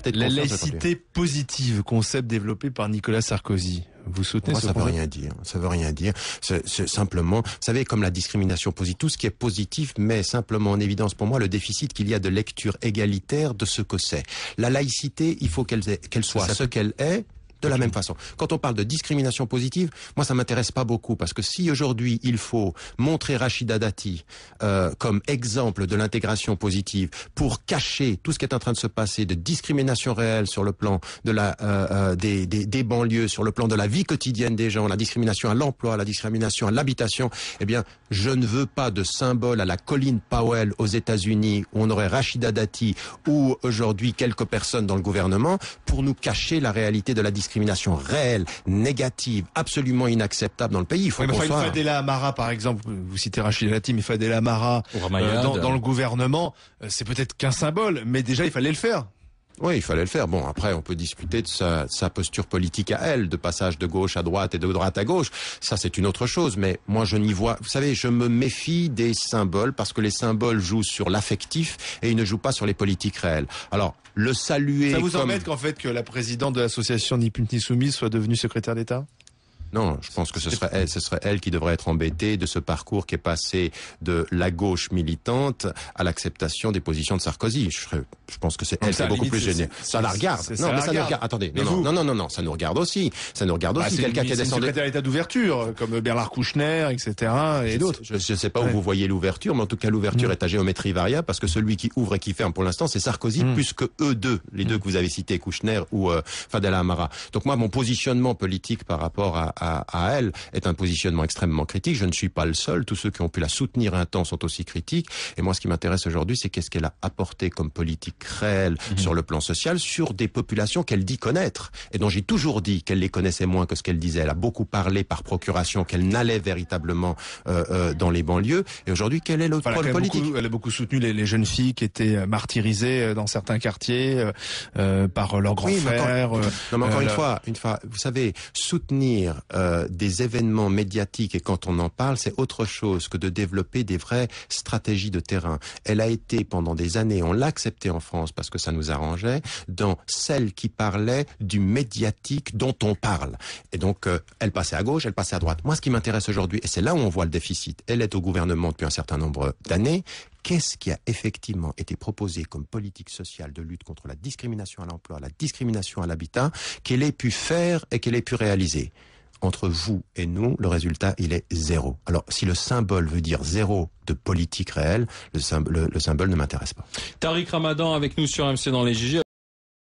peut-être La conscience laïcité positive, concept développé par Nicolas Sarkozy. Vous soutenez ce ça veut rien dire. Ça veut rien dire. C'est simplement, vous savez, comme la discrimination positive, tout ce qui est positif met simplement en évidence pour moi le déficit qu'il y a de lecture égalitaire de ce que c'est. La laïcité, il faut qu'elle soit ce qu'elle est. De la même façon. Quand on parle de discrimination positive, moi ça m'intéresse pas beaucoup parce que si aujourd'hui il faut montrer Rachida Dati comme exemple de l'intégration positive pour cacher tout ce qui est en train de se passer de discrimination réelle sur le plan de la des banlieues, sur le plan de la vie quotidienne des gens, la discrimination à l'emploi, la discrimination à l'habitation, eh bien je ne veux pas de symbole à la Colin Powell aux États-Unis où on aurait Rachida Dati ou aujourd'hui quelques personnes dans le gouvernement pour nous cacher la réalité de la discrimination réelle, négative, absolument inacceptable dans le pays. Il faut qu'on soit... Fadela Amara, par exemple, vous citez Rachida Dati, mais Fadela Amara dans le gouvernement, c'est peut-être qu'un symbole, mais déjà il fallait le faire. Oui, il fallait le faire. Bon, après, on peut discuter de sa posture politique à elle, de passage de gauche à droite et de droite à gauche. Ça, c'est une autre chose. Mais moi, je n'y vois... Vous savez, je me méfie des symboles parce que les symboles jouent sur l'affectif et ils ne jouent pas sur les politiques réelles. Alors, le saluer... Ça vous embête qu'en fait, que la présidente de l'association Ni Pute Ni Soumise soit devenue secrétaire d'État ? Non, je pense que ce serait elle qui devrait être embêtée de ce parcours qui est passé de la gauche militante à l'acceptation des positions de Sarkozy. Je pense que c'est elle qui est beaucoup plus gênée. Ça la regarde. Non, mais ça nous regarde. Attendez. Non, ça nous regarde aussi. Ça nous regarde aussi. Quelqu'un qui est descendu. Secrétaire d'État d'ouverture, comme Bernard Kouchner, etc. et d'autres. Je sais pas où vous voyez l'ouverture, mais en tout cas, l'ouverture est à géométrie variable parce que celui qui ouvre et qui ferme pour l'instant, c'est Sarkozy, plus que eux deux, les deux que vous avez cités, Kouchner ou Fadela Amara. Donc moi, mon positionnement politique par rapport à elle est un positionnement extrêmement critique. Je ne suis pas le seul. Tous ceux qui ont pu la soutenir un temps sont aussi critiques. Et moi, ce qui m'intéresse aujourd'hui, c'est qu'est-ce qu'elle a apporté comme politique réelle sur le plan social, sur des populations qu'elle dit connaître et dont j'ai toujours dit qu'elle les connaissait moins que ce qu'elle disait. Elle a beaucoup parlé par procuration qu'elle n'allait véritablement dans les banlieues. Et aujourd'hui, quel est le pôle politique ? Elle a beaucoup soutenu les jeunes filles qui étaient martyrisées dans certains quartiers par leurs grands frères. Mais encore une fois, vous savez, soutenir des événements médiatiques et quand on en parle, c'est autre chose que de développer des vraies stratégies de terrain. Elle a été pendant des années, on l'a accepté en France parce que ça nous arrangeait, dans celle qui parlait du médiatique dont on parle. Et donc, elle passait à gauche, elle passait à droite. Moi, ce qui m'intéresse aujourd'hui, et c'est là où on voit le déficit, elle est au gouvernement depuis un certain nombre d'années. Qu'est-ce qui a effectivement été proposé comme politique sociale de lutte contre la discrimination à l'emploi, la discrimination à l'habitat, qu'elle ait pu faire et qu'elle ait pu réaliser ? Entre vous et nous, le résultat, il est zéro. Alors, si le symbole veut dire zéro de politique réelle, le symbole ne m'intéresse pas. Tariq Ramadan avec nous sur MC dans les JG.